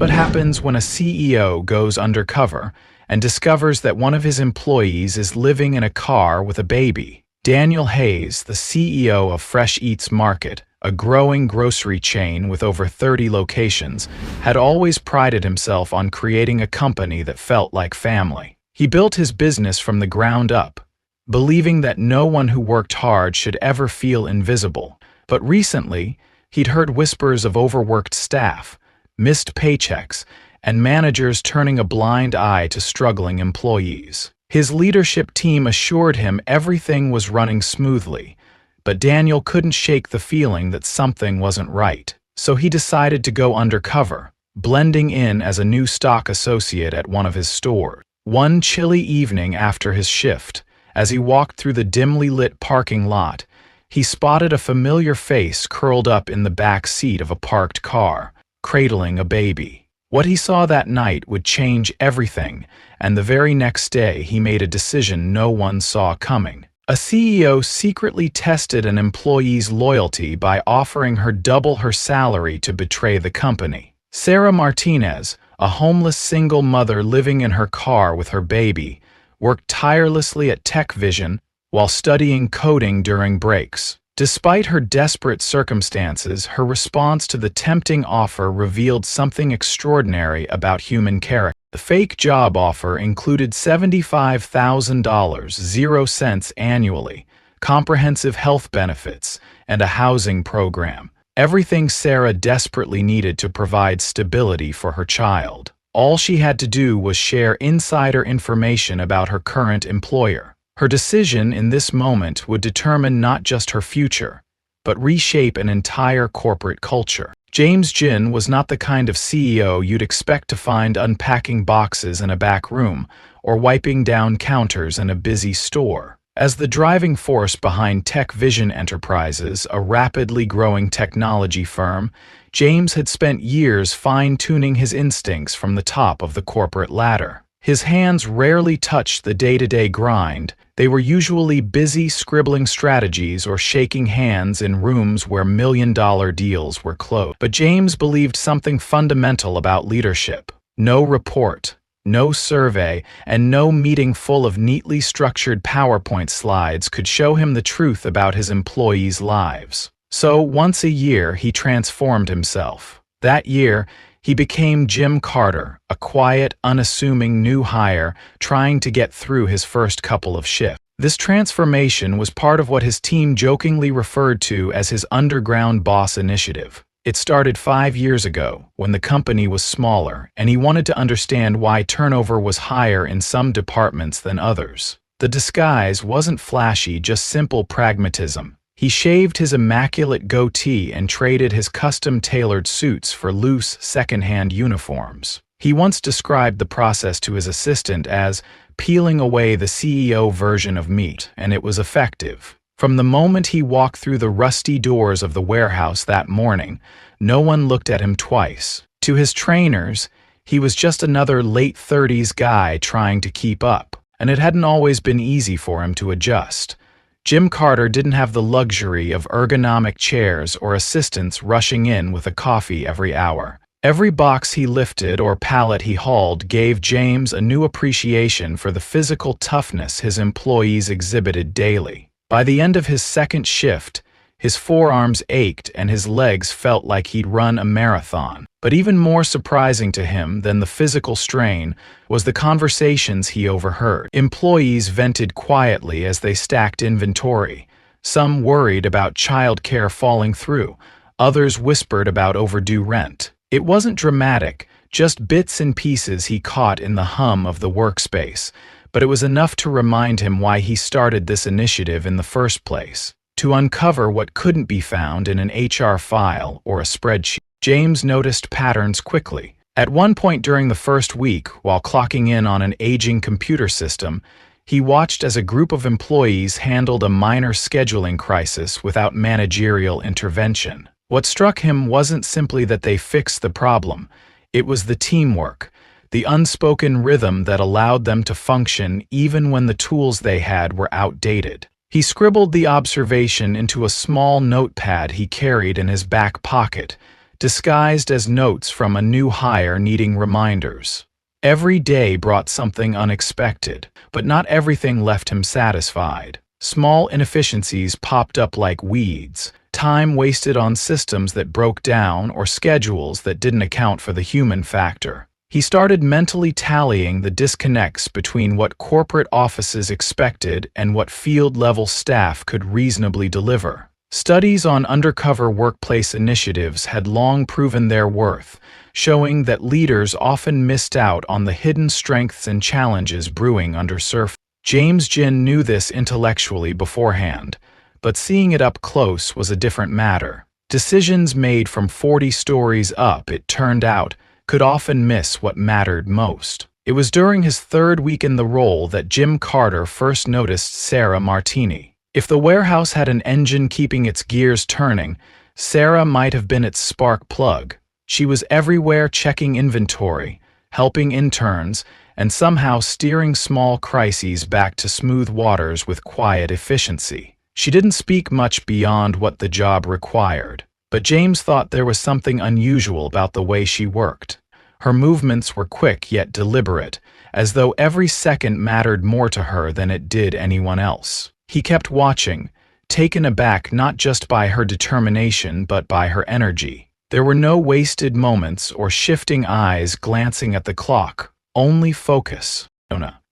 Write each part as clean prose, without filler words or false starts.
What happens when a CEO goes undercover and discovers that one of his employees is living in a car with a baby? Daniel Hayes, the CEO of Fresh Eats Market, a growing grocery chain with over 30 locations, had always prided himself on creating a company that felt like family. He built his business from the ground up, believing that no one who worked hard should ever feel invisible. But recently, he'd heard whispers of overworked staff, missed paychecks, and managers turning a blind eye to struggling employees. His leadership team assured him everything was running smoothly, but Daniel couldn't shake the feeling that something wasn't right. So he decided to go undercover, blending in as a new stock associate at one of his stores. One chilly evening after his shift, as he walked through the dimly lit parking lot, he spotted a familiar face curled up in the back seat of a parked car, cradling a baby. What he saw that night would change everything, and the very next day he made a decision no one saw coming. A CEO secretly tested an employee's loyalty by offering her double her salary to betray the company. Sarah Martinez, a homeless single mother living in her car with her baby, worked tirelessly at Tech Vision while studying coding during breaks. Despite her desperate circumstances, her response to the tempting offer revealed something extraordinary about human character. The fake job offer included $75,000, 0 cents annually, comprehensive health benefits, and a housing program. Everything Sarah desperately needed to provide stability for her child. All she had to do was share insider information about her current employer. Her decision in this moment would determine not just her future, but reshape an entire corporate culture. James Jin was not the kind of CEO you'd expect to find unpacking boxes in a back room or wiping down counters in a busy store. As the driving force behind Tech Vision Enterprises, a rapidly growing technology firm, James had spent years fine-tuning his instincts from the top of the corporate ladder. His hands rarely touched the day-to-day grind. They were usually busy scribbling strategies or shaking hands in rooms where million-dollar deals were closed. But James believed something fundamental about leadership. No report, no survey, and no meeting full of neatly structured PowerPoint slides could show him the truth about his employees' lives. So once a year, he transformed himself. That year, he became Jim Carter, a quiet, unassuming new hire trying to get through his first couple of shifts. This transformation was part of what his team jokingly referred to as his underground boss initiative. It started 5 years ago, when the company was smaller, and he wanted to understand why turnover was higher in some departments than others. The disguise wasn't flashy, just simple pragmatism. He shaved his immaculate goatee and traded his custom-tailored suits for loose, second-hand uniforms. He once described the process to his assistant as peeling away the CEO version of meat, and it was effective. From the moment he walked through the rusty doors of the warehouse that morning, no one looked at him twice. To his trainers, he was just another late-30s guy trying to keep up, and it hadn't always been easy for him to adjust. Jim Carter didn't have the luxury of ergonomic chairs or assistants rushing in with a coffee every hour. Every box he lifted or pallet he hauled gave James a new appreciation for the physical toughness his employees exhibited daily. By the end of his second shift, his forearms ached and his legs felt like he'd run a marathon. But even more surprising to him than the physical strain was the conversations he overheard. Employees vented quietly as they stacked inventory. Some worried about childcare falling through. Others whispered about overdue rent. It wasn't dramatic, just bits and pieces he caught in the hum of the workspace, but it was enough to remind him why he started this initiative in the first place. To uncover what couldn't be found in an HR file or a spreadsheet. James noticed patterns quickly. At one point during the first week, while clocking in on an aging computer system, he watched as a group of employees handled a minor scheduling crisis without managerial intervention. What struck him wasn't simply that they fixed the problem, it was the teamwork, the unspoken rhythm that allowed them to function even when the tools they had were outdated. He scribbled the observation into a small notepad he carried in his back pocket, disguised as notes from a new hire needing reminders. Every day brought something unexpected, but not everything left him satisfied. Small inefficiencies popped up like weeds, time wasted on systems that broke down or schedules that didn't account for the human factor. He started mentally tallying the disconnects between what corporate offices expected and what field-level staff could reasonably deliver. Studies on undercover workplace initiatives had long proven their worth, showing that leaders often missed out on the hidden strengths and challenges brewing under surface. James Ginn knew this intellectually beforehand, but seeing it up close was a different matter. Decisions made from 40 stories up, it turned out, could often miss what mattered most. It was during his third week in the role that Jim Carter first noticed Sarah Martini. If the warehouse had an engine keeping its gears turning, Sarah might have been its spark plug. She was everywhere, checking inventory, helping interns, and somehow steering small crises back to smooth waters with quiet efficiency. She didn't speak much beyond what the job required, but James thought there was something unusual about the way she worked. Her movements were quick yet deliberate, as though every second mattered more to her than it did anyone else. He kept watching, taken aback not just by her determination but by her energy. There were no wasted moments or shifting eyes glancing at the clock, only focus.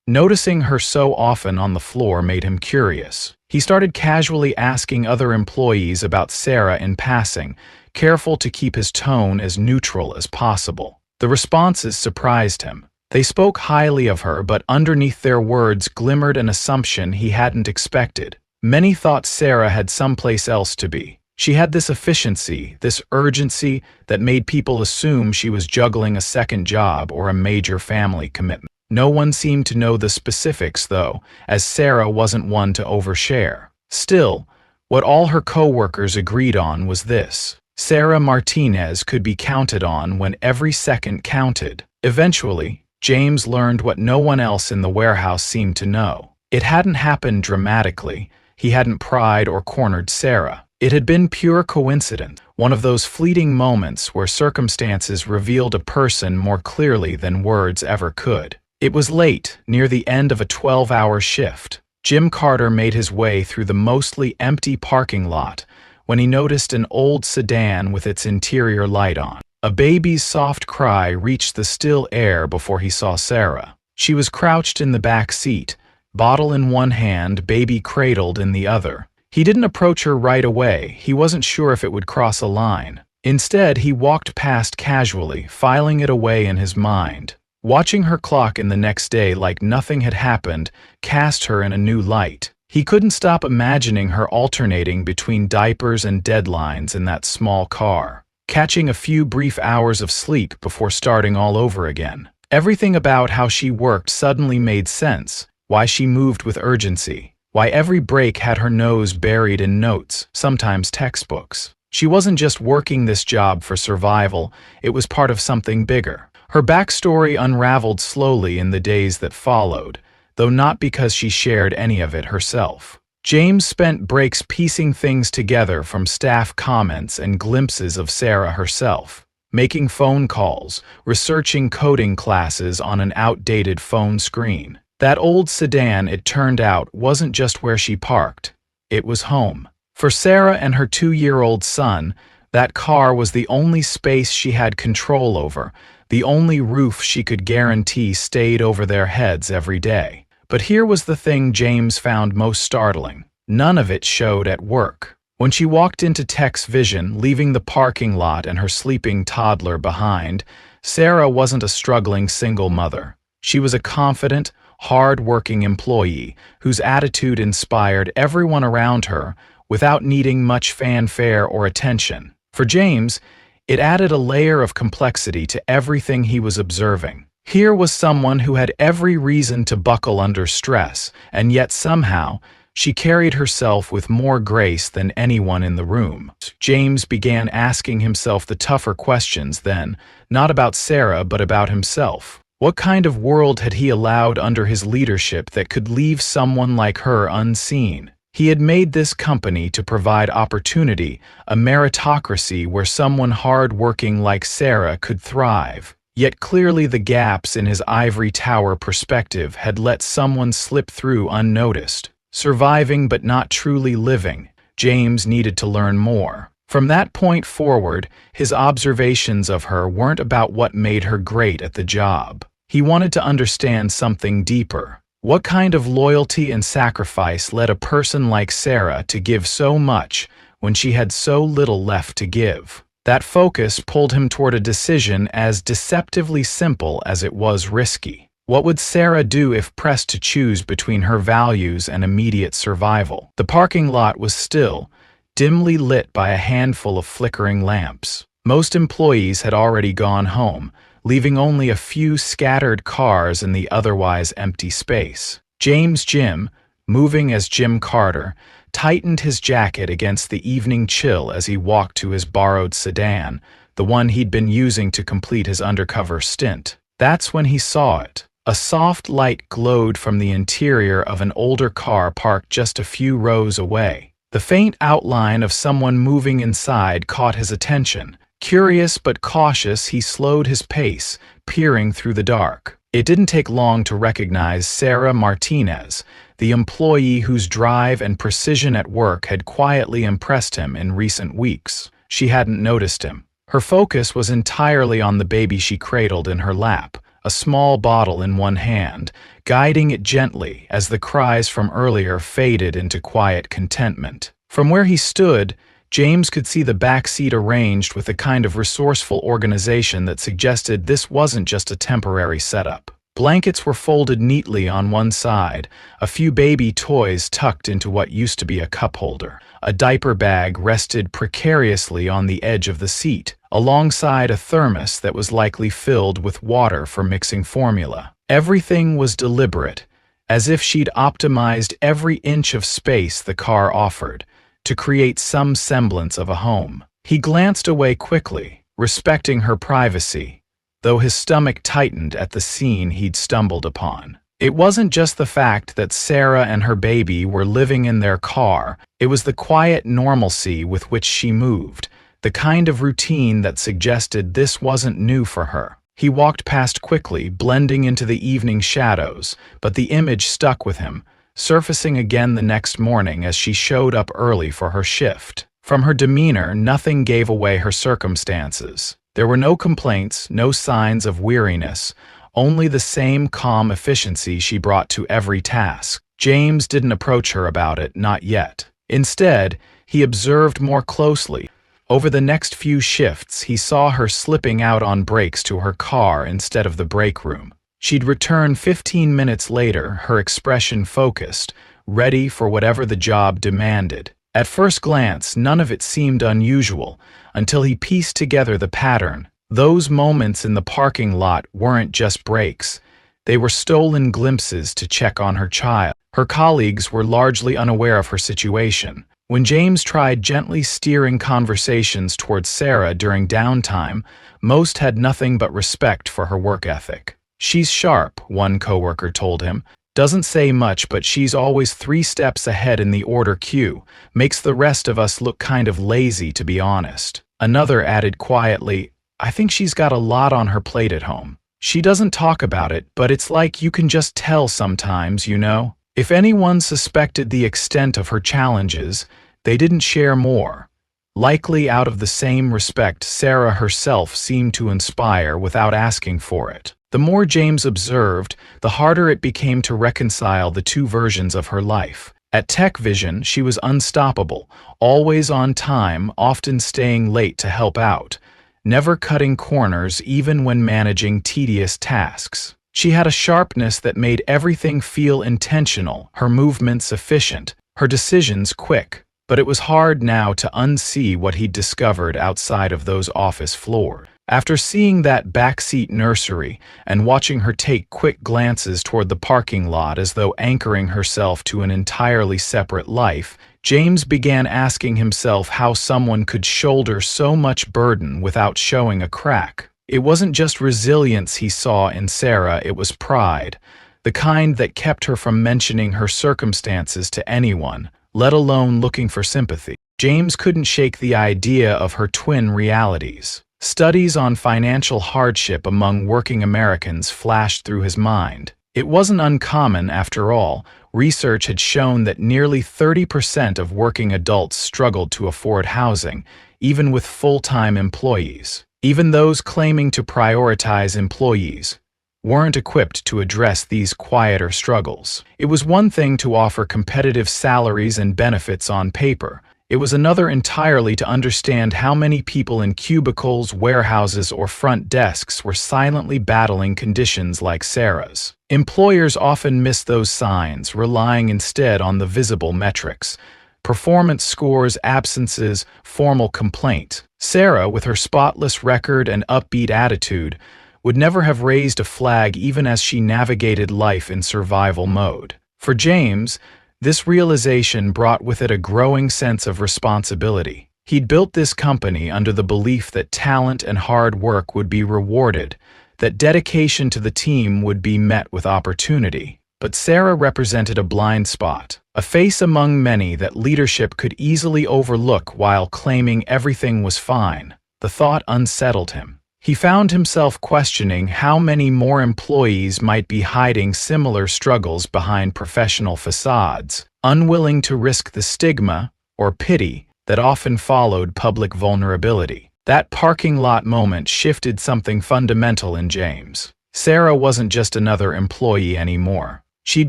Noticing her so often on the floor made him curious. He started casually asking other employees about Sarah in passing, careful to keep his tone as neutral as possible. The responses surprised him. They spoke highly of her, but underneath their words glimmered an assumption he hadn't expected. Many thought Sarah had someplace else to be. She had this efficiency, this urgency that made people assume she was juggling a second job or a major family commitment. No one seemed to know the specifics, though, as Sarah wasn't one to overshare. Still, what all her co-workers agreed on was this: Sarah Martinez could be counted on when every second counted. Eventually, James learned what no one else in the warehouse seemed to know. It hadn't happened dramatically. He hadn't pried or cornered Sarah. It had been pure coincidence, one of those fleeting moments where circumstances revealed a person more clearly than words ever could. It was late, near the end of a 12-hour shift. Jim Carter made his way through the mostly empty parking lot when he noticed an old sedan with its interior light on. A baby's soft cry reached the still air before he saw Sarah. She was crouched in the back seat, bottle in one hand, baby cradled in the other. He didn't approach her right away. He wasn't sure if it would cross a line. Instead, he walked past casually, filing it away in his mind. Watching her clock in the next day like nothing had happened cast her in a new light. He couldn't stop imagining her alternating between diapers and deadlines in that small car, catching a few brief hours of sleep before starting all over again. Everything about how she worked suddenly made sense: why she moved with urgency, why every break had her nose buried in notes, sometimes textbooks. She wasn't just working this job for survival, it was part of something bigger. Her backstory unraveled slowly in the days that followed, though not because she shared any of it herself. James spent breaks piecing things together from staff comments and glimpses of Sarah herself, making phone calls, researching coding classes on an outdated phone screen. That old sedan, it turned out, wasn't just where she parked. It was home. For Sarah and her 2-year-old son, that car was the only space she had control over, the only roof she could guarantee stayed over their heads every day. But here was the thing James found most startling. None of it showed at work. When she walked into Tech's vision, leaving the parking lot and her sleeping toddler behind, Sarah wasn't a struggling single mother. She was a confident, hard-working employee whose attitude inspired everyone around her without needing much fanfare or attention. For James, it added a layer of complexity to everything he was observing. Here was someone who had every reason to buckle under stress, and yet somehow, she carried herself with more grace than anyone in the room. James began asking himself the tougher questions then, not about Sarah but about himself. What kind of world had he allowed under his leadership that could leave someone like her unseen? He had made this company to provide opportunity, a meritocracy where someone hard-working like Sarah could thrive. Yet clearly the gaps in his ivory tower perspective had let someone slip through unnoticed. Surviving but not truly living, James needed to learn more. From that point forward, his observations of her weren't about what made her great at the job. He wanted to understand something deeper. What kind of loyalty and sacrifice led a person like Sarah to give so much when she had so little left to give? That focus pulled him toward a decision as deceptively simple as it was risky. What would Sarah do if pressed to choose between her values and immediate survival? The parking lot was still, dimly lit by a handful of flickering lamps. Most employees had already gone home, leaving only a few scattered cars in the otherwise empty space. James Jim, moving as Jim Carter, tightened his jacket against the evening chill as he walked to his borrowed sedan, the one he'd been using to complete his undercover stint. That's when he saw it. A soft light glowed from the interior of an older car parked just a few rows away. The faint outline of someone moving inside caught his attention. Curious but cautious, he slowed his pace, peering through the dark. It didn't take long to recognize Sarah Martinez, the employee whose drive and precision at work had quietly impressed him in recent weeks. She hadn't noticed him. Her focus was entirely on the baby she cradled in her lap, a small bottle in one hand, guiding it gently as the cries from earlier faded into quiet contentment. From where he stood, James could see the back seat arranged with the kind of resourceful organization that suggested this wasn't just a temporary setup. Blankets were folded neatly on one side, a few baby toys tucked into what used to be a cup holder. A diaper bag rested precariously on the edge of the seat, alongside a thermos that was likely filled with water for mixing formula. Everything was deliberate, as if she'd optimized every inch of space the car offered to create some semblance of a home. He glanced away quickly, respecting her privacy, though his stomach tightened at the scene he'd stumbled upon. It wasn't just the fact that Sarah and her baby were living in their car, it was the quiet normalcy with which she moved, the kind of routine that suggested this wasn't new for her. He walked past quickly, blending into the evening shadows, but the image stuck with him, surfacing again the next morning as she showed up early for her shift. From her demeanor, nothing gave away her circumstances. There were no complaints, no signs of weariness, only the same calm efficiency she brought to every task. James didn't approach her about it, not yet. Instead, he observed more closely. Over the next few shifts, he saw her slipping out on breaks to her car instead of the break room. She'd return 15 minutes later, her expression focused, ready for whatever the job demanded. At first glance, none of it seemed unusual, until he pieced together the pattern. Those moments in the parking lot weren't just breaks. They were stolen glimpses to check on her child. Her colleagues were largely unaware of her situation. When James tried gently steering conversations towards Sarah during downtime, most had nothing but respect for her work ethic. "She's sharp," one coworker told him. "Doesn't say much, but she's always 3 steps ahead in the order queue. Makes the rest of us look kind of lazy, to be honest." Another added quietly, "I think she's got a lot on her plate at home. She doesn't talk about it, but it's like you can just tell sometimes, you know?" If anyone suspected the extent of her challenges, they didn't share more. Likely out of the same respect Sarah herself seemed to inspire without asking for it. The more James observed, the harder it became to reconcile the two versions of her life. At Tech Vision, she was unstoppable, always on time, often staying late to help out, never cutting corners even when managing tedious tasks. She had a sharpness that made everything feel intentional, her movements efficient, her decisions quick. But it was hard now to unsee what he'd discovered outside of those office floors. After seeing that backseat nursery and watching her take quick glances toward the parking lot as though anchoring herself to an entirely separate life, James began asking himself how someone could shoulder so much burden without showing a crack. It wasn't just resilience he saw in Sarah, it was pride, the kind that kept her from mentioning her circumstances to anyone, let alone looking for sympathy. James couldn't shake the idea of her twin realities. Studies on financial hardship among working Americans flashed through his mind. It wasn't uncommon, after all. Research had shown that nearly 30% of working adults struggled to afford housing, even with full-time employees. Even those claiming to prioritize employees weren't equipped to address these quieter struggles. It was one thing to offer competitive salaries and benefits on paper. It was another entirely to understand how many people in cubicles, warehouses, or front desks were silently battling conditions like Sarah's. Employers often miss those signs, relying instead on the visible metrics: performance scores, absences, formal complaint. Sarah, with her spotless record and upbeat attitude, would never have raised a flag even as she navigated life in survival mode. For James, this realization brought with it a growing sense of responsibility. He'd built this company under the belief that talent and hard work would be rewarded, that dedication to the team would be met with opportunity. But Sarah represented a blind spot, a face among many that leadership could easily overlook while claiming everything was fine. The thought unsettled him. He found himself questioning how many more employees might be hiding similar struggles behind professional facades, unwilling to risk the stigma or pity that often followed public vulnerability. That parking lot moment shifted something fundamental in James. Sarah wasn't just another employee anymore. She'd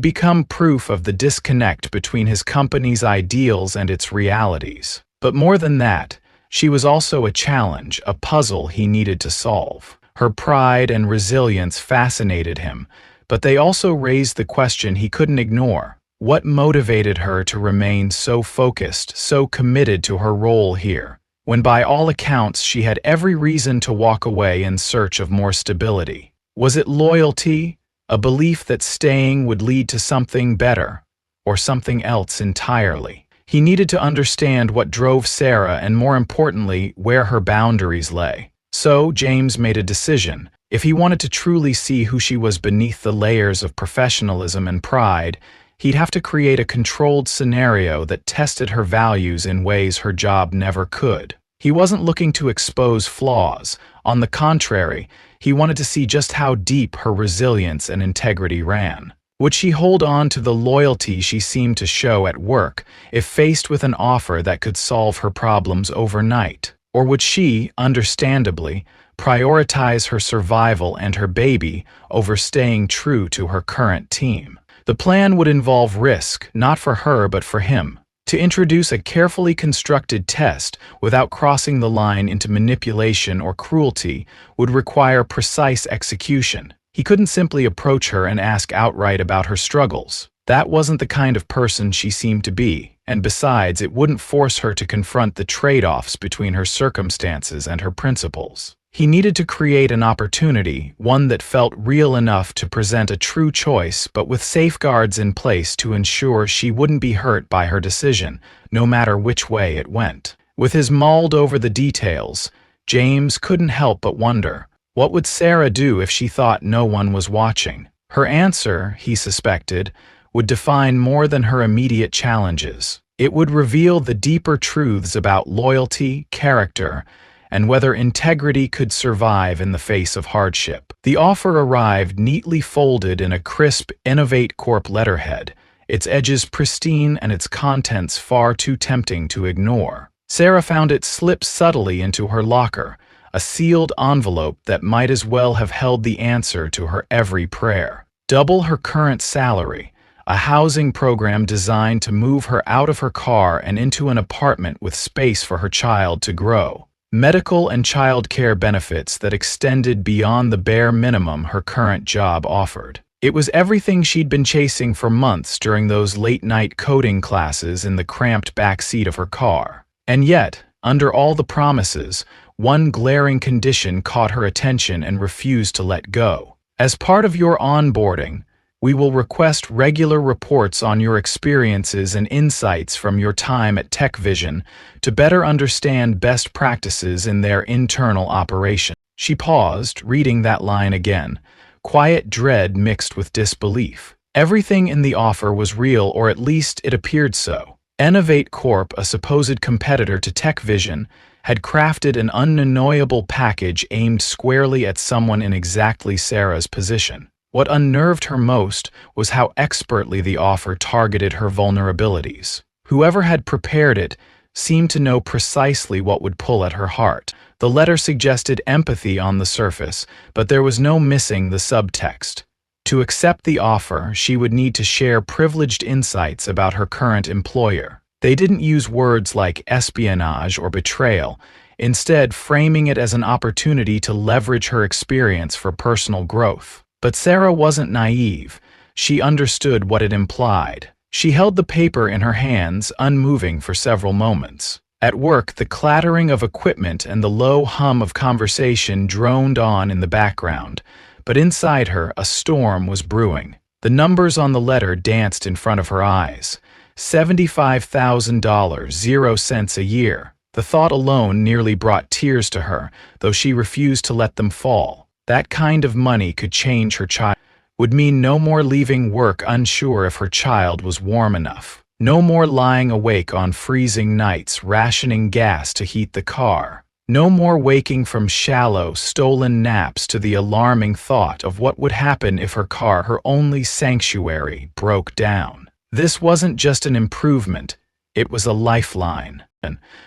become proof of the disconnect between his company's ideals and its realities. But more than that, she was also a challenge, a puzzle he needed to solve. Her pride and resilience fascinated him, but they also raised the question he couldn't ignore. What motivated her to remain so focused, so committed to her role here, when by all accounts she had every reason to walk away in search of more stability? Was it loyalty, a belief that staying would lead to something better, or something else entirely? He needed to understand what drove Sarah and, more importantly, where her boundaries lay. So James made a decision. If he wanted to truly see who she was beneath the layers of professionalism and pride, he'd have to create a controlled scenario that tested her values in ways her job never could. He wasn't looking to expose flaws. On the contrary, he wanted to see just how deep her resilience and integrity ran. Would she hold on to the loyalty she seemed to show at work if faced with an offer that could solve her problems overnight? Or would she, understandably, prioritize her survival and her baby over staying true to her current team? The plan would involve risk, not for her but for him. To introduce a carefully constructed test without crossing the line into manipulation or cruelty would require precise execution. He couldn't simply approach her and ask outright about her struggles. That wasn't the kind of person she seemed to be, and besides, it wouldn't force her to confront the trade-offs between her circumstances and her principles. He needed to create an opportunity, one that felt real enough to present a true choice, but with safeguards in place to ensure she wouldn't be hurt by her decision, no matter which way it went. With his mulled over the details, James couldn't help but wonder, what would Sarah do if she thought no one was watching? Her answer, he suspected, would define more than her immediate challenges. It would reveal the deeper truths about loyalty, character, and whether integrity could survive in the face of hardship. The offer arrived neatly folded in a crisp Innovate Corp letterhead, its edges pristine and its contents far too tempting to ignore. Sarah found it slip subtly into her locker, a sealed envelope that might as well have held the answer to her every prayer. Double her current salary, a housing program designed to move her out of her car and into an apartment with space for her child to grow. Medical and child care benefits that extended beyond the bare minimum her current job offered. It was everything she'd been chasing for months during those late-night coding classes in the cramped back seat of her car. And yet, under all the promises, one glaring condition caught her attention and refused to let go. As part of your onboarding, we will request regular reports on your experiences and insights from your time at TechVision to better understand best practices in their internal operation. She paused, reading that line again, quiet dread mixed with disbelief. Everything in the offer was real, or at least it appeared so. Innovate Corp, a supposed competitor to TechVision, had crafted an unannoyable package aimed squarely at someone in exactly Sarah's position. What unnerved her most was how expertly the offer targeted her vulnerabilities. Whoever had prepared it seemed to know precisely what would pull at her heart. The letter suggested empathy on the surface, but there was no missing the subtext. To accept the offer, she would need to share privileged insights about her current employer. They didn't use words like espionage or betrayal, instead framing it as an opportunity to leverage her experience for personal growth. But Sarah wasn't naive. She understood what it implied. She held the paper in her hands, unmoving for several moments. At work, the clattering of equipment and the low hum of conversation droned on in the background, but inside her, a storm was brewing. The numbers on the letter danced in front of her eyes. $75,000, 0 cents a year. The thought alone nearly brought tears to her, though she refused to let them fall. That kind of money could change her child. Would mean no more leaving work unsure if her child was warm enough. No more lying awake on freezing nights rationing gas to heat the car. No more waking from shallow, stolen naps to the alarming thought of what would happen if her car, her only sanctuary, broke down. This wasn't just an improvement, it was a lifeline.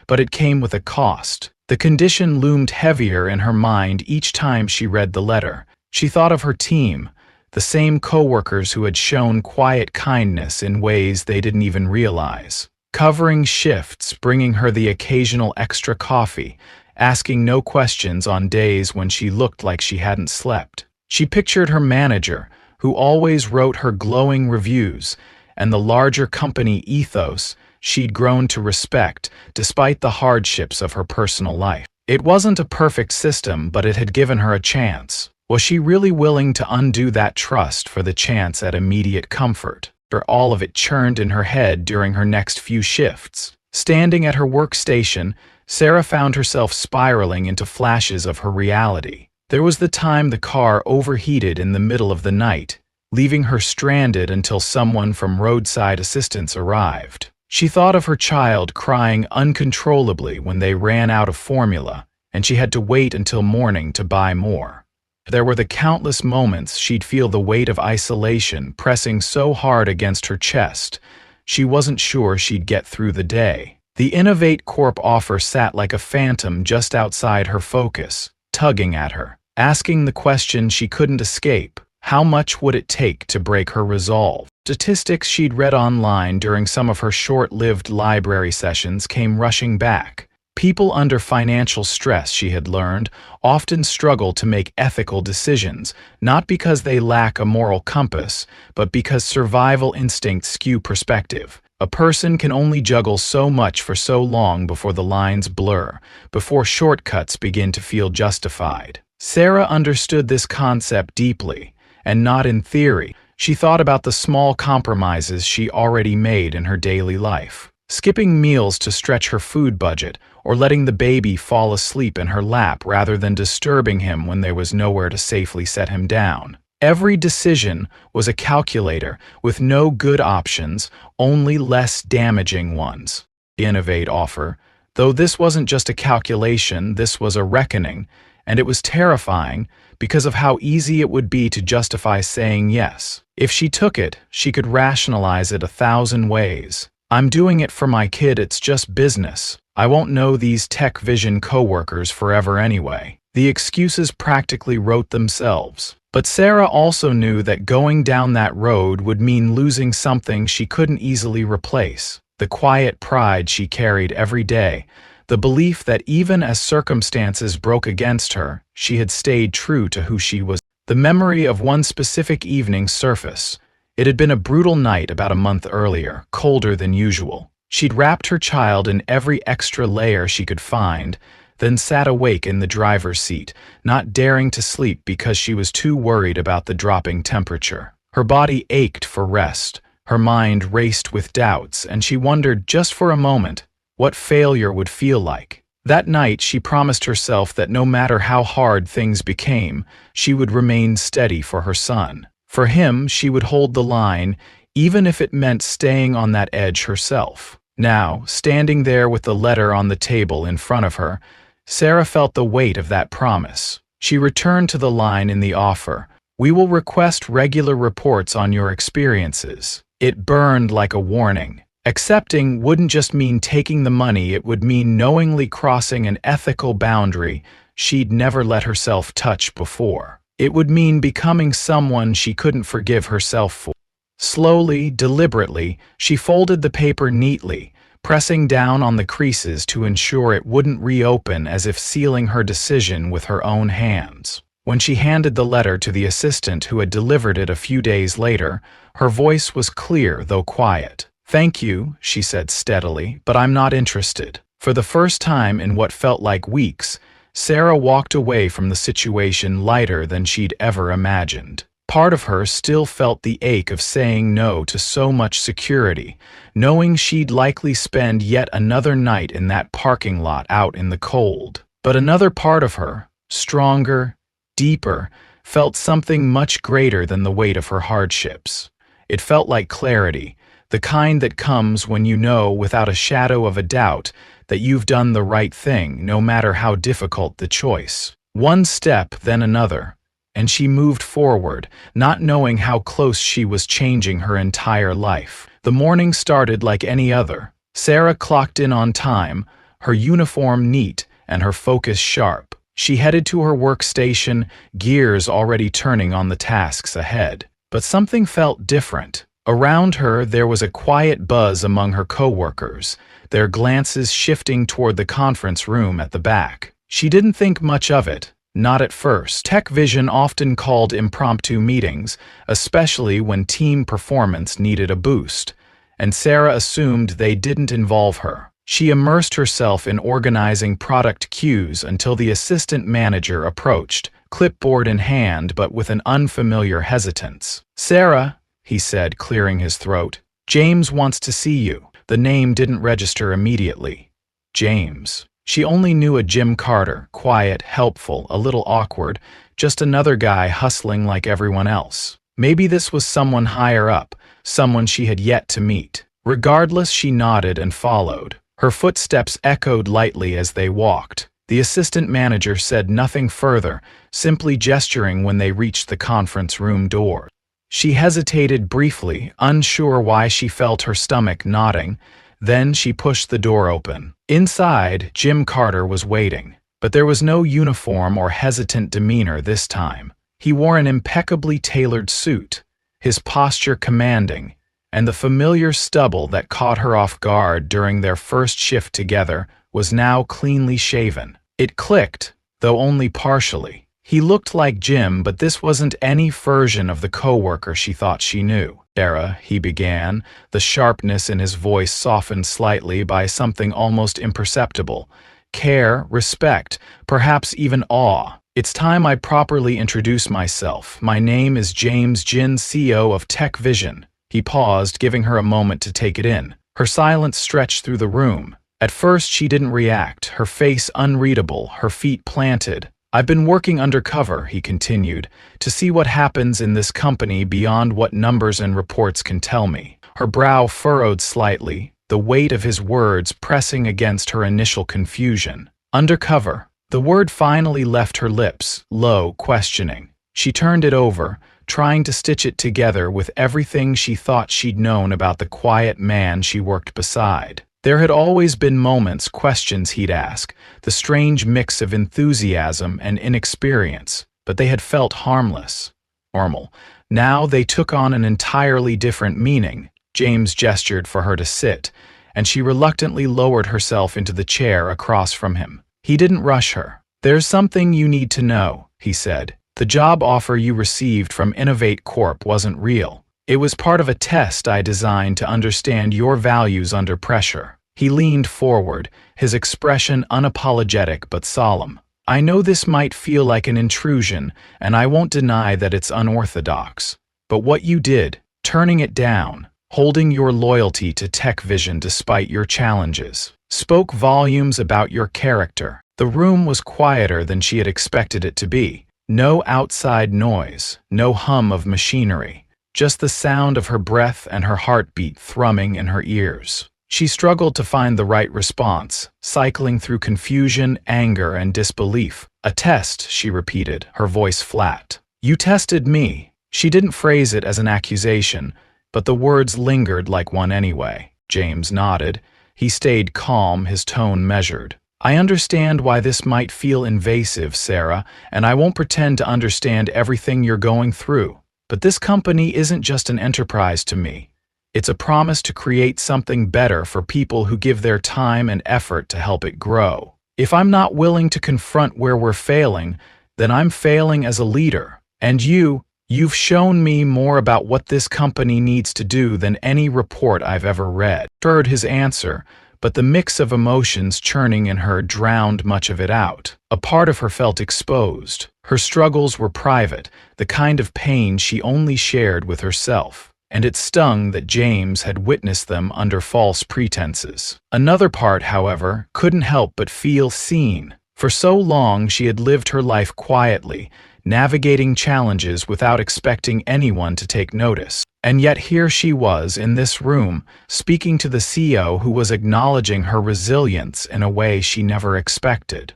But it came with a cost. The condition loomed heavier in her mind each time she read the letter. She thought of her team, the same coworkers who had shown quiet kindness in ways they didn't even realize. Covering shifts, bringing her the occasional extra coffee, asking no questions on days when she looked like she hadn't slept. She pictured her manager, who always wrote her glowing reviews, and the larger company ethos she'd grown to respect despite the hardships of her personal life. It wasn't a perfect system, but it had given her a chance. Was she really willing to undo that trust for the chance at immediate comfort? Or all of it churned in her head during her next few shifts. Standing at her workstation, Sarah found herself spiraling into flashes of her reality. There was the time the car overheated in the middle of the night, leaving her stranded until someone from roadside assistance arrived. She thought of her child crying uncontrollably when they ran out of formula, and she had to wait until morning to buy more. There were the countless moments she'd feel the weight of isolation pressing so hard against her chest, she wasn't sure she'd get through the day. The Innovate Corp offer sat like a phantom just outside her focus, tugging at her, asking the question she couldn't escape. How much would it take to break her resolve? Statistics she'd read online during some of her short-lived library sessions came rushing back. People under financial stress, she had learned, often struggle to make ethical decisions, not because they lack a moral compass, but because survival instincts skew perspective. A person can only juggle so much for so long before the lines blur, before shortcuts begin to feel justified. Sarah understood this concept deeply, and not in theory. She thought about the small compromises she already made in her daily life. Skipping meals to stretch her food budget, or letting the baby fall asleep in her lap rather than disturbing him when there was nowhere to safely set him down. Every decision was a calculator with no good options, only less damaging ones. The Innovate offer, though this wasn't just a calculation, this was a reckoning, and it was terrifying because of how easy it would be to justify saying yes. If she took it, she could rationalize it 1,000 ways. I'm doing it for my kid, it's just business. I won't know these TechVision coworkers forever anyway. The excuses practically wrote themselves. But Sarah also knew that going down that road would mean losing something she couldn't easily replace. The quiet pride she carried every day, the belief that even as circumstances broke against her, she had stayed true to who she was. The memory of one specific evening surfaced. It had been a brutal night about a month earlier, colder than usual. She'd wrapped her child in every extra layer she could find, then sat awake in the driver's seat, not daring to sleep because she was too worried about the dropping temperature. Her body ached for rest, her mind raced with doubts, and she wondered just for a moment what failure would feel like. That night, she promised herself that no matter how hard things became, she would remain steady for her son. For him, she would hold the line, even if it meant staying on that edge herself. Now, standing there with the letter on the table in front of her, Sarah felt the weight of that promise. She returned to the line in the offer. "We will request regular reports on your experiences." It burned like a warning. Accepting wouldn't just mean taking the money, it would mean knowingly crossing an ethical boundary she'd never let herself touch before. It would mean becoming someone she couldn't forgive herself for. Slowly, deliberately, she folded the paper neatly, pressing down on the creases to ensure it wouldn't reopen, as if sealing her decision with her own hands. When she handed the letter to the assistant who had delivered it a few days later, her voice was clear though quiet. "Thank you," she said steadily, "but I'm not interested." For the first time in what felt like weeks, Sarah walked away from the situation lighter than she'd ever imagined. Part of her still felt the ache of saying no to so much security, knowing she'd likely spend yet another night in that parking lot out in the cold. But another part of her, stronger, deeper, felt something much greater than the weight of her hardships. It felt like clarity, the kind that comes when you know without a shadow of a doubt that you've done the right thing, no matter how difficult the choice. One step, then another, and she moved forward, not knowing how close she was changing her entire life. The morning started like any other. Sarah clocked in on time, her uniform neat and her focus sharp. She headed to her workstation, gears already turning on the tasks ahead. But something felt different. Around her, there was a quiet buzz among her coworkers, their glances shifting toward the conference room at the back. She didn't think much of it, not at first. TechVision often called impromptu meetings, especially when team performance needed a boost, and Sarah assumed they didn't involve her. She immersed herself in organizing product queues until the assistant manager approached, clipboard in hand but with an unfamiliar hesitance. "Sarah," he said, clearing his throat, "James wants to see you." The name didn't register immediately. James. She only knew a Jim Carter, quiet, helpful, a little awkward, just another guy hustling like everyone else. Maybe this was someone higher up, someone she had yet to meet. Regardless, she nodded and followed. Her footsteps echoed lightly as they walked. The assistant manager said nothing further, simply gesturing when they reached the conference room door. She hesitated briefly, unsure why she felt her stomach knotting. Then she pushed the door open. Inside, Jim Carter was waiting, but there was no uniform or hesitant demeanor this time. He wore an impeccably tailored suit, his posture commanding, and the familiar stubble that caught her off guard during their first shift together was now cleanly shaven. It clicked, though only partially. He looked like Jim, but this wasn't any version of the coworker she thought she knew. "Sarah," he began, the sharpness in his voice softened slightly by something almost imperceptible. Care, respect, perhaps even awe. "It's time I properly introduce myself. My name is James Jin, CEO of TechVision." He paused, giving her a moment to take it in. Her silence stretched through the room. At first she didn't react, her face unreadable, her feet planted. "I've been working undercover," he continued, "to see what happens in this company beyond what numbers and reports can tell me." Her brow furrowed slightly, the weight of his words pressing against her initial confusion. "Undercover." The word finally left her lips, low, questioning. She turned it over, trying to stitch it together with everything she thought she'd known about the quiet man she worked beside. There had always been moments, questions he'd ask, the strange mix of enthusiasm and inexperience, but they had felt harmless, normal. Now they took on an entirely different meaning. James gestured for her to sit, and she reluctantly lowered herself into the chair across from him. He didn't rush her. "There's something you need to know," he said. "The job offer you received from Innovate Corp wasn't real. It was part of a test I designed to understand your values under pressure." He leaned forward, his expression unapologetic but solemn. "I know this might feel like an intrusion, and I won't deny that it's unorthodox. But what you did, turning it down, holding your loyalty to TechVision despite your challenges, spoke volumes about your character." The room was quieter than she had expected it to be. No outside noise, no hum of machinery. Just the sound of her breath and her heartbeat thrumming in her ears. She struggled to find the right response, cycling through confusion, anger, and disbelief. "A test," she repeated, her voice flat. "You tested me." She didn't phrase it as an accusation, but the words lingered like one anyway. James nodded. He stayed calm, his tone measured. "I understand why this might feel invasive, Sarah, and I won't pretend to understand everything you're going through. But this company isn't just an enterprise to me. It's a promise to create something better for people who give their time and effort to help it grow. If I'm not willing to confront where we're failing, then I'm failing as a leader. And you've shown me more about what this company needs to do than any report I've ever read." Heard his answer, but the mix of emotions churning in her drowned much of it out. A part of her felt exposed. Her struggles were private, the kind of pain she only shared with herself, and it stung that James had witnessed them under false pretenses. Another part, however, couldn't help but feel seen. For so long she had lived her life quietly, navigating challenges without expecting anyone to take notice. And yet here she was in this room, speaking to the CEO who was acknowledging her resilience in a way she never expected.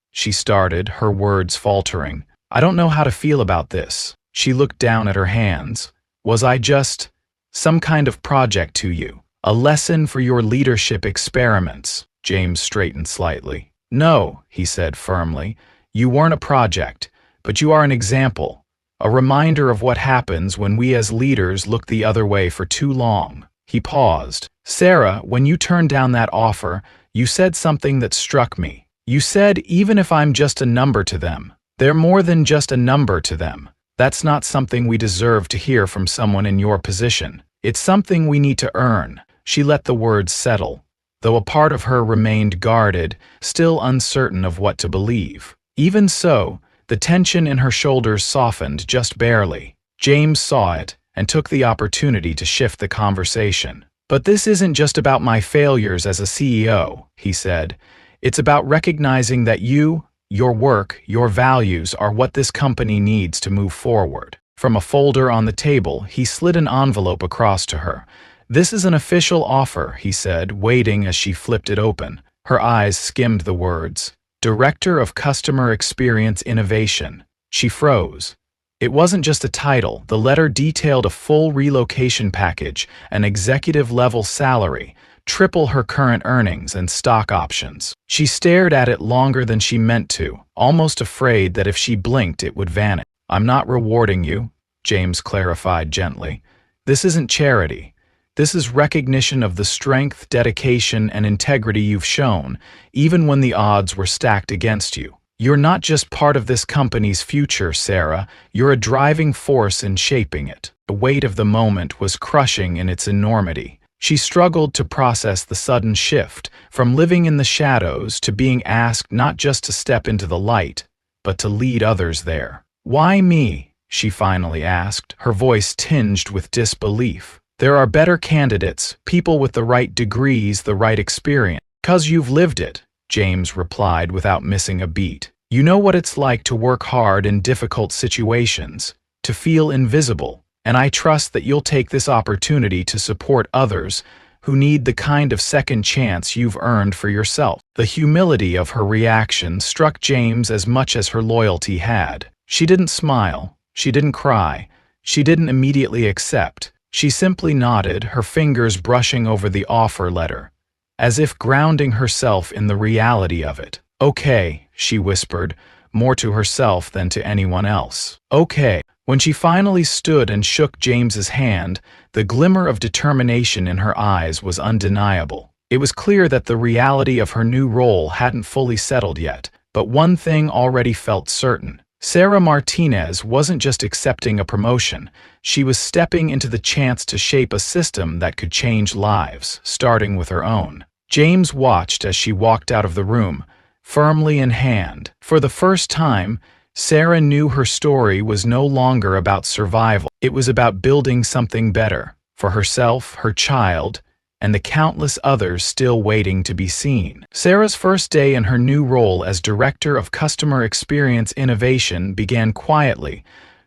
She started, her words faltering. "I don't know how to feel about this." She looked down at her hands. "Was I just some kind of project to you? A lesson for your leadership experiments?" James straightened slightly. "No," he said firmly. "You weren't a project, but you are an example. A reminder of what happens when we as leaders look the other way for too long." He paused. "Sarah, when you turned down that offer, you said something that struck me. You said, even if I'm just a number to them, they're more than just a number to them. That's not something we deserve to hear from someone in your position. It's something we need to earn." She let the words settle, though a part of her remained guarded, still uncertain of what to believe. Even so, the tension in her shoulders softened just barely. James saw it and took the opportunity to shift the conversation. "But this isn't just about my failures as a CEO," he said. "It's about recognizing that your work, your values are what this company needs to move forward." From a folder on the table, he slid an envelope across to her. "This is an official offer," he said, waiting as she flipped it open. Her eyes skimmed the words. "Director of Customer Experience Innovation." She froze. It wasn't just a title. The letter detailed a full relocation package, an executive-level salary, triple her current earnings, and stock options. She stared at it longer than she meant to, almost afraid that if she blinked it would vanish. "I'm not rewarding you," James clarified gently. "This isn't charity. This is recognition of the strength, dedication, and integrity you've shown, even when the odds were stacked against you. You're not just part of this company's future, Sarah. You're a driving force in shaping it." The weight of the moment was crushing in its enormity. She struggled to process the sudden shift, from living in the shadows to being asked not just to step into the light, but to lead others there. "Why me?" she finally asked, her voice tinged with disbelief. "There are better candidates, people with the right degrees, the right experience." "'Cause you've lived it," James replied without missing a beat. "You know what it's like to work hard in difficult situations, to feel invisible. And I trust that you'll take this opportunity to support others who need the kind of second chance you've earned for yourself." The humility of her reaction struck James as much as her loyalty had. She didn't smile, she didn't cry, she didn't immediately accept. She simply nodded, her fingers brushing over the offer letter, as if grounding herself in the reality of it. "Okay," she whispered, more to herself than to anyone else. "Okay." When she finally stood and shook James's hand, the glimmer of determination in her eyes was undeniable. It was clear that the reality of her new role hadn't fully settled yet, but one thing already felt certain. Sarah Martinez wasn't just accepting a promotion, she was stepping into the chance to shape a system that could change lives, starting with her own. James watched as she walked out of the room, firmly in hand. For the first time, Sarah knew her story was no longer about survival. It was about building something better, for herself, her child, and the countless others still waiting to be seen. Sarah's first day in her new role as Director of Customer Experience Innovation began quietly,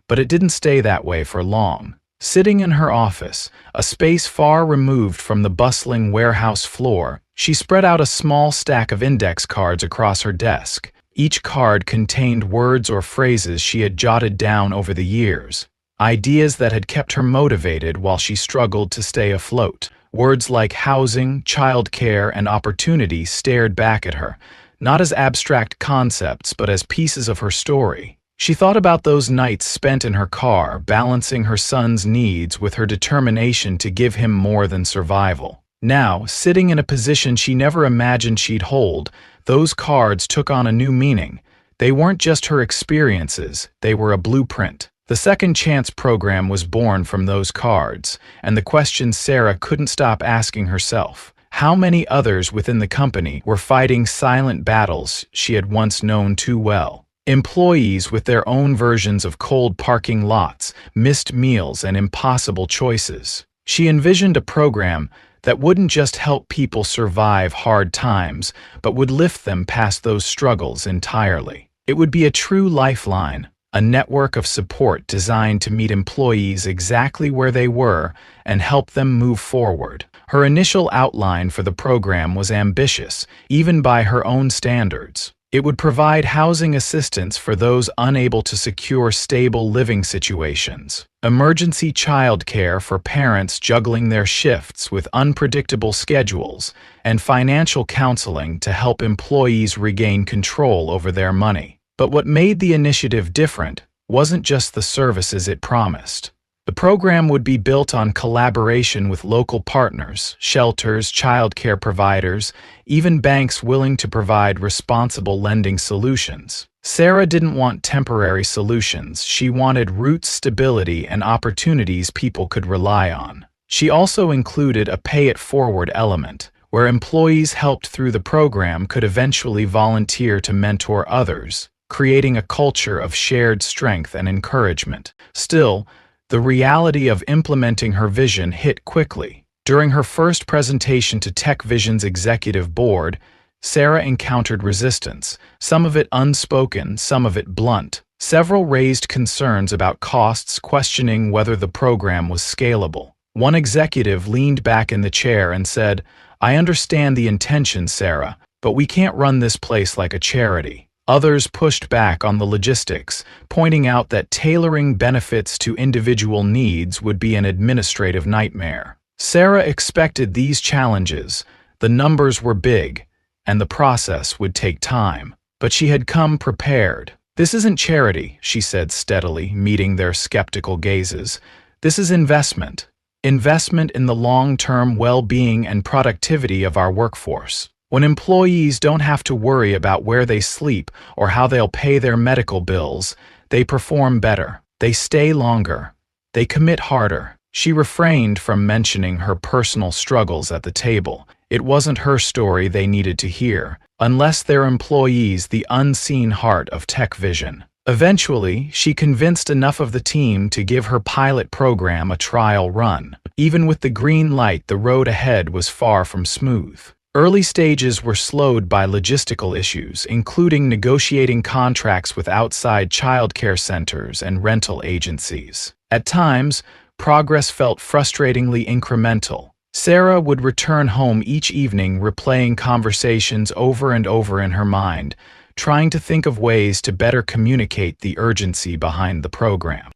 but it didn't stay that way for long. Sitting in her office, a space far removed from the bustling warehouse floor, she spread out a small stack of index cards across her desk. Each card contained words or phrases she had jotted down over the years, ideas that had kept her motivated while she struggled to stay afloat. Words like housing, childcare, and opportunity stared back at her, not as abstract concepts but as pieces of her story. She thought about those nights spent in her car, balancing her son's needs with her determination to give him more than survival. Now, sitting in a position she never imagined she'd hold, those cards took on a new meaning. They weren't just her experiences, they were a blueprint. The Second Chance program was born from those cards, and the question Sarah couldn't stop asking herself: how many others within the company were fighting silent battles she had once known too well? Employees with their own versions of cold parking lots, missed meals, and impossible choices. She envisioned a program that wouldn't just help people survive hard times, but would lift them past those struggles entirely. It would be a true lifeline, a network of support designed to meet employees exactly where they were and help them move forward. Her initial outline for the program was ambitious, even by her own standards. It would provide housing assistance for those unable to secure stable living situations, emergency childcare for parents juggling their shifts with unpredictable schedules, and financial counseling to help employees regain control over their money. But what made the initiative different wasn't just the services it promised. The program would be built on collaboration with local partners, shelters, childcare providers, even banks willing to provide responsible lending solutions. Sarah didn't want temporary solutions. She wanted root stability and opportunities people could rely on. She also included a pay-it-forward element, where employees helped through the program could eventually volunteer to mentor others, creating a culture of shared strength and encouragement. Still, the reality of implementing her vision hit quickly. During her first presentation to TechVision's executive board, Sarah encountered resistance, some of it unspoken, some of it blunt. Several raised concerns about costs, questioning whether the program was scalable. One executive leaned back in the chair and said, "I understand the intention, Sarah, but we can't run this place like a charity." Others pushed back on the logistics, pointing out that tailoring benefits to individual needs would be an administrative nightmare. Sarah expected these challenges. The numbers were big, and the process would take time. But she had come prepared. "This isn't charity," she said steadily, meeting their skeptical gazes. "This is investment. Investment in the long-term well-being and productivity of our workforce. When employees don't have to worry about where they sleep or how they'll pay their medical bills, they perform better. They stay longer. They commit harder." She refrained from mentioning her personal struggles at the table. It wasn't her story they needed to hear, unless their employees the unseen heart of TechVision. Eventually, she convinced enough of the team to give her pilot program a trial run. Even with the green light, the road ahead was far from smooth. Early stages were slowed by logistical issues, including negotiating contracts with outside childcare centers and rental agencies. At times, progress felt frustratingly incremental. Sarah would return home each evening replaying conversations over and over in her mind, trying to think of ways to better communicate the urgency behind the program.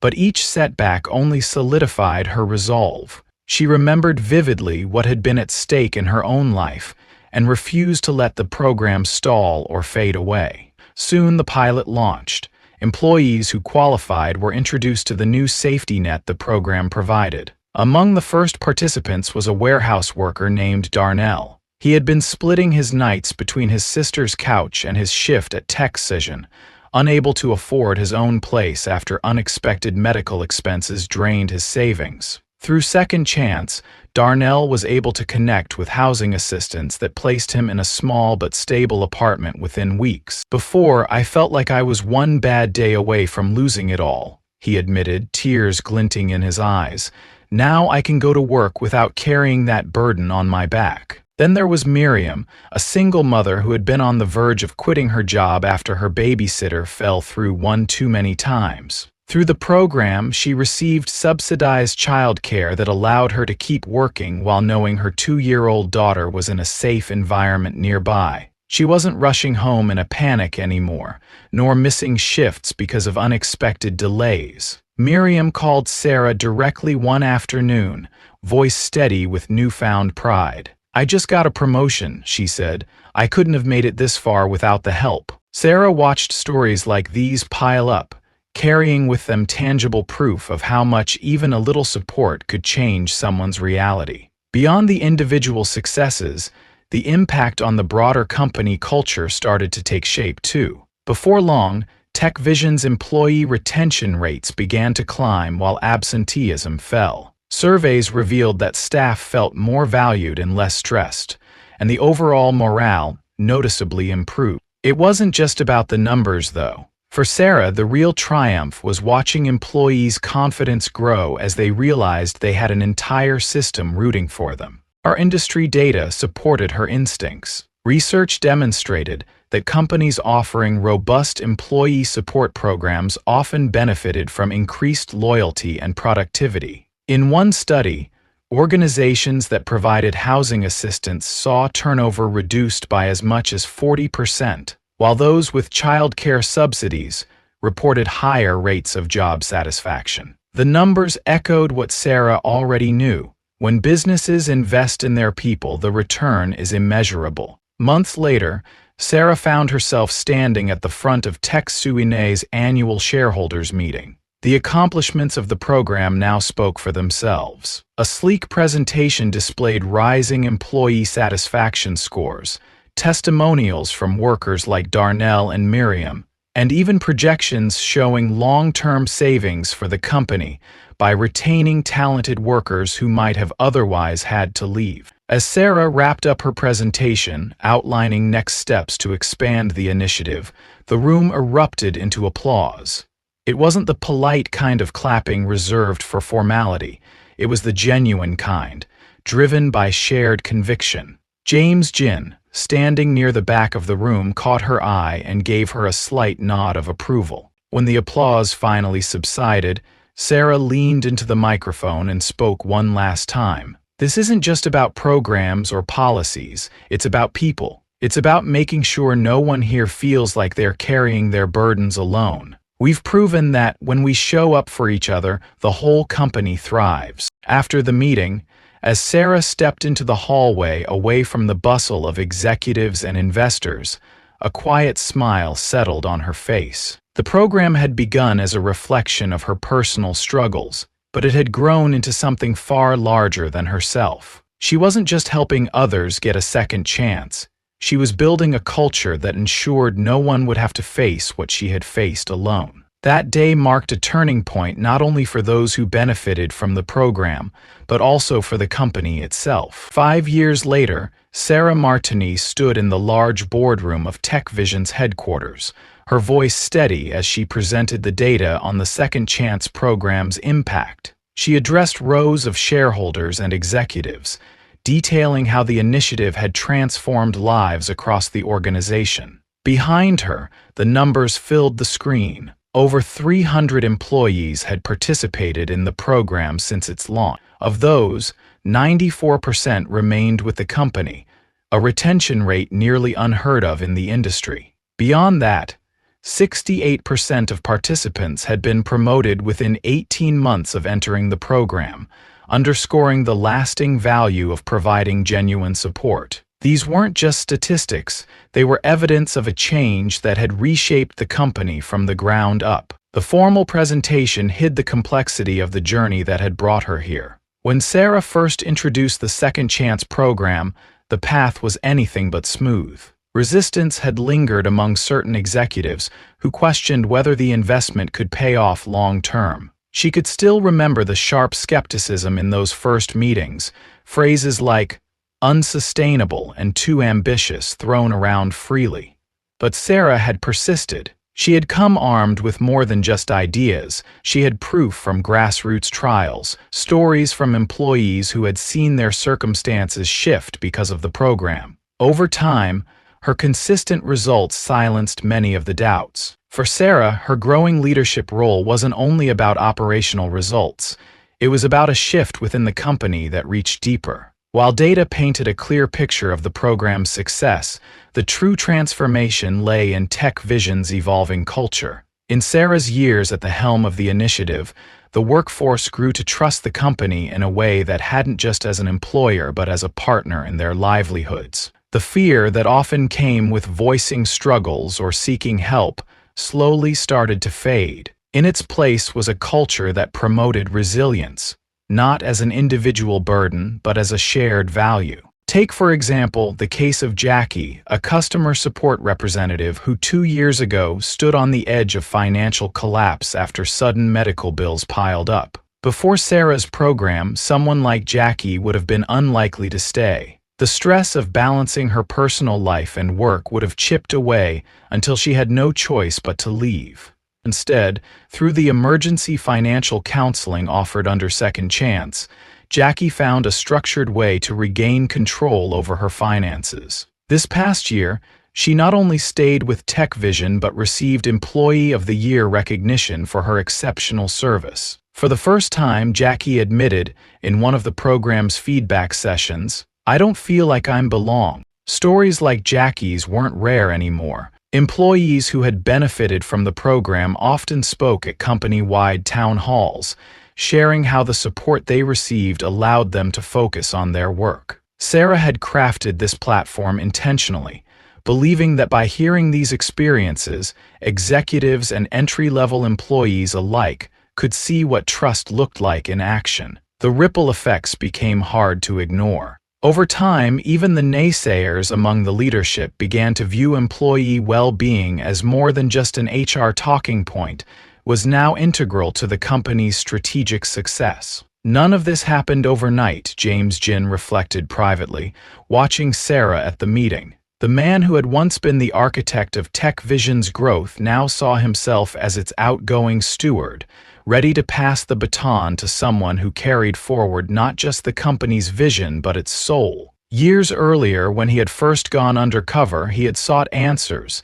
But each setback only solidified her resolve. She remembered vividly what had been at stake in her own life and refused to let the program stall or fade away. Soon the pilot launched. Employees who qualified were introduced to the new safety net the program provided. Among the first participants was a warehouse worker named Darnell. He had been splitting his nights between his sister's couch and his shift at TechVision, unable to afford his own place after unexpected medical expenses drained his savings. Through Second Chance, Darnell was able to connect with housing assistance that placed him in a small but stable apartment within weeks. "Before, I felt like I was one bad day away from losing it all," he admitted, tears glinting in his eyes. "Now I can go to work without carrying that burden on my back." Then there was Miriam, a single mother who had been on the verge of quitting her job after her babysitter fell through one too many times. Through the program, she received subsidized childcare that allowed her to keep working while knowing her 2-year-old daughter was in a safe environment nearby. She wasn't rushing home in a panic anymore, nor missing shifts because of unexpected delays. Miriam called Sarah directly one afternoon, voice steady with newfound pride. "I just got a promotion," she said. "I couldn't have made it this far without the help." Sarah watched stories like these pile up, carrying with them tangible proof of how much even a little support could change someone's reality. Beyond the individual successes, the impact on the broader company culture started to take shape too. Before long, TechVision's employee retention rates began to climb while absenteeism fell. Surveys revealed that staff felt more valued and less stressed, and the overall morale noticeably improved. It wasn't just about the numbers, though. For Sarah, the real triumph was watching employees' confidence grow as they realized they had an entire system rooting for them. Our industry data supported her instincts. Research demonstrated that companies offering robust employee support programs often benefited from increased loyalty and productivity. In one study, organizations that provided housing assistance saw turnover reduced by as much as 40%, while those with childcare subsidies reported higher rates of job satisfaction. The numbers echoed what Sarah already knew. When businesses invest in their people, the return is immeasurable. Months later, Sarah found herself standing at the front of TechVision's annual shareholders meeting. The accomplishments of the program now spoke for themselves. A sleek presentation displayed rising employee satisfaction scores, testimonials from workers like Darnell and Miriam, and even projections showing long-term savings for the company by retaining talented workers who might have otherwise had to leave. As Sarah wrapped up her presentation, outlining next steps to expand the initiative, the room erupted into applause. It wasn't the polite kind of clapping reserved for formality. It was the genuine kind, driven by shared conviction. James Jin, standing near the back of the room, caught her eye and gave her a slight nod of approval. When the applause finally subsided, Sarah leaned into the microphone and spoke one last time. "This isn't just about programs or policies, it's about people. It's about making sure no one here feels like they're carrying their burdens alone. We've proven that when we show up for each other, the whole company thrives." After the meeting, as Sarah stepped into the hallway away from the bustle of executives and investors, a quiet smile settled on her face. The program had begun as a reflection of her personal struggles, but it had grown into something far larger than herself. She wasn't just helping others get a second chance. She was building a culture that ensured no one would have to face what she had faced alone. That day marked a turning point not only for those who benefited from the program, but also for the company itself. 5 years later, Sarah Martini stood in the large boardroom of TechVision's headquarters, her voice steady as she presented the data on the Second Chance program's impact. She addressed rows of shareholders and executives, detailing how the initiative had transformed lives across the organization. Behind her, the numbers filled the screen. Over 300 employees had participated in the program since its launch. Of those, 94% remained with the company, a retention rate nearly unheard of in the industry. Beyond that, 68% of participants had been promoted within 18 months of entering the program, underscoring the lasting value of providing genuine support. These weren't just statistics, they were evidence of a change that had reshaped the company from the ground up. The formal presentation hid the complexity of the journey that had brought her here. When Sarah first introduced the Second Chance program, the path was anything but smooth. Resistance had lingered among certain executives who questioned whether the investment could pay off long-term. She could still remember the sharp skepticism in those first meetings, phrases like unsustainable and too ambitious thrown around freely. But Sarah had persisted. She had come armed with more than just ideas. She had proof from grassroots trials, stories from employees who had seen their circumstances shift because of the program. Over time, Her consistent results silenced many of the doubts. For Sarah, her growing leadership role wasn't only about operational results. It was about a shift within the company that reached deeper. While data painted a clear picture of the program's success, the true transformation lay in TechVision's evolving culture. In Sarah's years at the helm of the initiative, the workforce grew to trust the company in a way that hadn't just as an employer but as a partner in their livelihoods. The fear that often came with voicing struggles or seeking help slowly started to fade. In its place was a culture that promoted resilience, not as an individual burden but as a shared value. Take, for example, the case of Jackie, a customer support representative who 2 years ago stood on the edge of financial collapse after sudden medical bills piled up. Before Sarah's program, someone like Jackie would have been unlikely to stay. The stress of balancing her personal life and work would have chipped away until she had no choice but to leave. Instead, through the emergency financial counseling offered under Second Chance, Jackie found a structured way to regain control over her finances. This past year, she not only stayed with TechVision but received Employee of the Year recognition for her exceptional service. For the first time, Jackie admitted, in one of the program's feedback sessions, "I don't feel like I belong." Stories like Jackie's weren't rare anymore. Employees who had benefited from the program often spoke at company-wide town halls, sharing how the support they received allowed them to focus on their work. Sarah had crafted this platform intentionally, believing that by hearing these experiences, executives and entry-level employees alike could see what trust looked like in action. The ripple effects became hard to ignore. Over time, even the naysayers among the leadership began to view employee well-being as more than just an HR talking point, was now integral to the company's strategic success. None of this happened overnight, James Ginn reflected privately, watching Sarah at the meeting. The man who had once been the architect of TechVision's growth now saw himself as its outgoing steward, ready to pass the baton to someone who carried forward not just the company's vision but its soul. Years earlier, when he had first gone undercover, he had sought answers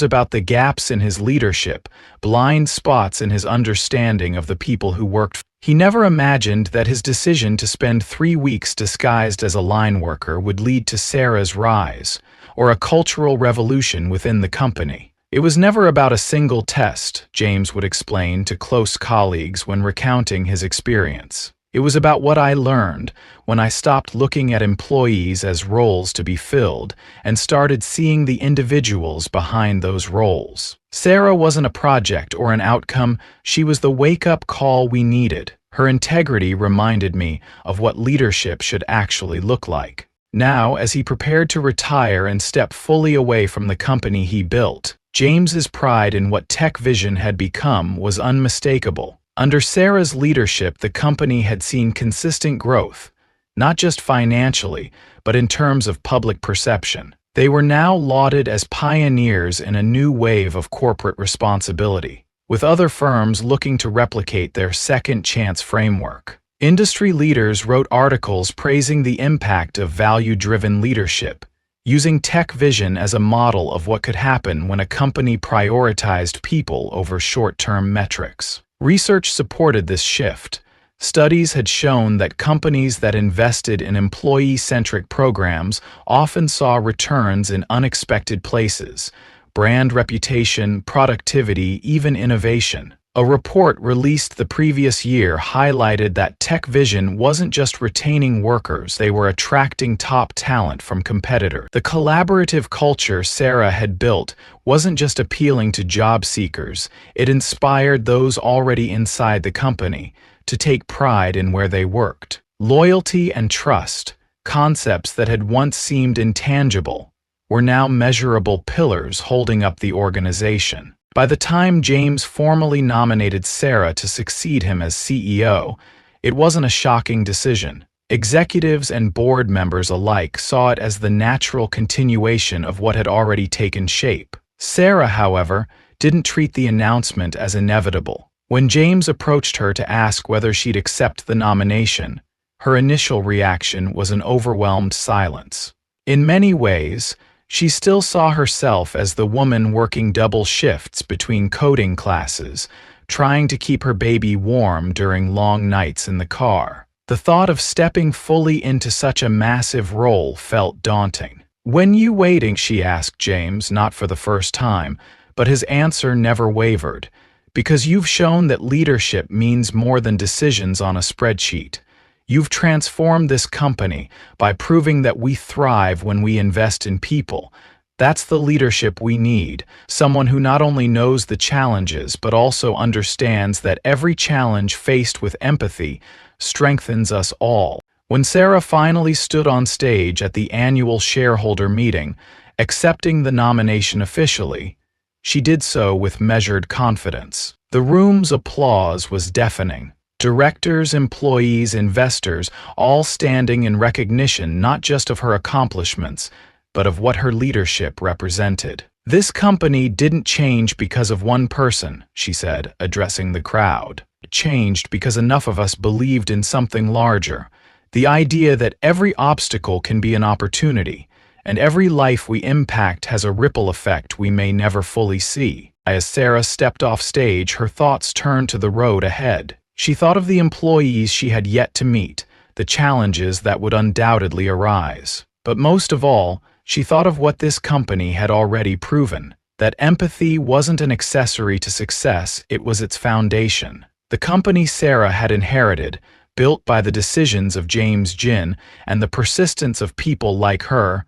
about the gaps in his leadership, blind spots in his understanding of the people who worked. He never imagined that his decision to spend 3 weeks disguised as a line worker would lead to Sarah's rise, or a cultural revolution within the company. It was never about a single test, James would explain to close colleagues when recounting his experience. It was about what I learned when I stopped looking at employees as roles to be filled and started seeing the individuals behind those roles. Sarah wasn't a project or an outcome, she was the wake-up call we needed. Her integrity reminded me of what leadership should actually look like. Now, as he prepared to retire and step fully away from the company he built, James's pride in what TechVision had become was unmistakable. Under Sarah's leadership, the company had seen consistent growth, not just financially, but in terms of public perception. They were now lauded as pioneers in a new wave of corporate responsibility, with other firms looking to replicate their second chance framework. Industry leaders wrote articles praising the impact of value-driven leadership, using TechVision as a model of what could happen when a company prioritized people over short-term metrics. Research supported this shift. Studies had shown that companies that invested in employee-centric programs often saw returns in unexpected places: brand reputation, productivity, even innovation. A report released the previous year highlighted that TechVision wasn't just retaining workers, they were attracting top talent from competitors. The collaborative culture Sarah had built wasn't just appealing to job seekers, it inspired those already inside the company to take pride in where they worked. Loyalty and trust, concepts that had once seemed intangible, were now measurable pillars holding up the organization. By the time James formally nominated Sarah to succeed him as CEO, it wasn't a shocking decision. Executives and board members alike saw it as the natural continuation of what had already taken shape. Sarah, however, didn't treat the announcement as inevitable. When James approached her to ask whether she'd accept the nomination, her initial reaction was an overwhelmed silence. In many ways, She still saw herself as the woman working double shifts between coding classes, trying to keep her baby warm during long nights in the car. The thought of stepping fully into such a massive role felt daunting. "When you waiting?" she asked James, not for the first time, but his answer never wavered. "Because you've shown that leadership means more than decisions on a spreadsheet. You've transformed this company by proving that we thrive when we invest in people. That's the leadership we need, someone who not only knows the challenges but also understands that every challenge faced with empathy strengthens us all." When Sarah finally stood on stage at the annual shareholder meeting, accepting the nomination officially, she did so with measured confidence. The room's applause was deafening. Directors, employees, investors, all standing in recognition not just of her accomplishments, but of what her leadership represented. "This company didn't change because of one person," she said, addressing the crowd. "It changed because enough of us believed in something larger. The idea that every obstacle can be an opportunity, and every life we impact has a ripple effect we may never fully see." As Sarah stepped off stage, her thoughts turned to the road ahead. She thought of the employees she had yet to meet, the challenges that would undoubtedly arise. But most of all, she thought of what this company had already proven, that empathy wasn't an accessory to success, it was its foundation. The company Sarah had inherited, built by the decisions of James Ginn and the persistence of people like her,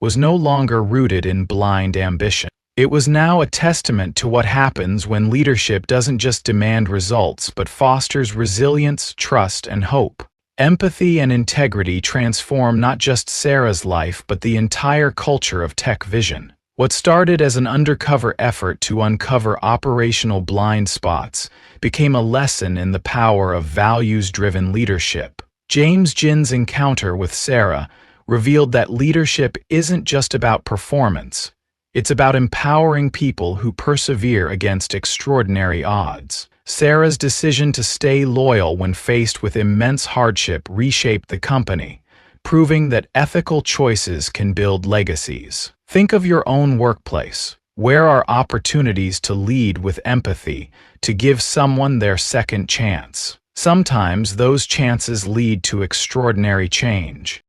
was no longer rooted in blind ambition. It was now a testament to what happens when leadership doesn't just demand results but fosters resilience, trust, and hope. Empathy and integrity transform not just Sarah's life but the entire culture of Tech Vision. What started as an undercover effort to uncover operational blind spots became a lesson in the power of values-driven leadership. James Ginn's encounter with Sarah revealed that leadership isn't just about performance. It's about empowering people who persevere against extraordinary odds. Sarah's decision to stay loyal when faced with immense hardship reshaped the company, proving that ethical choices can build legacies. Think of your own workplace. Where are opportunities to lead with empathy, to give someone their second chance? Sometimes those chances lead to extraordinary change.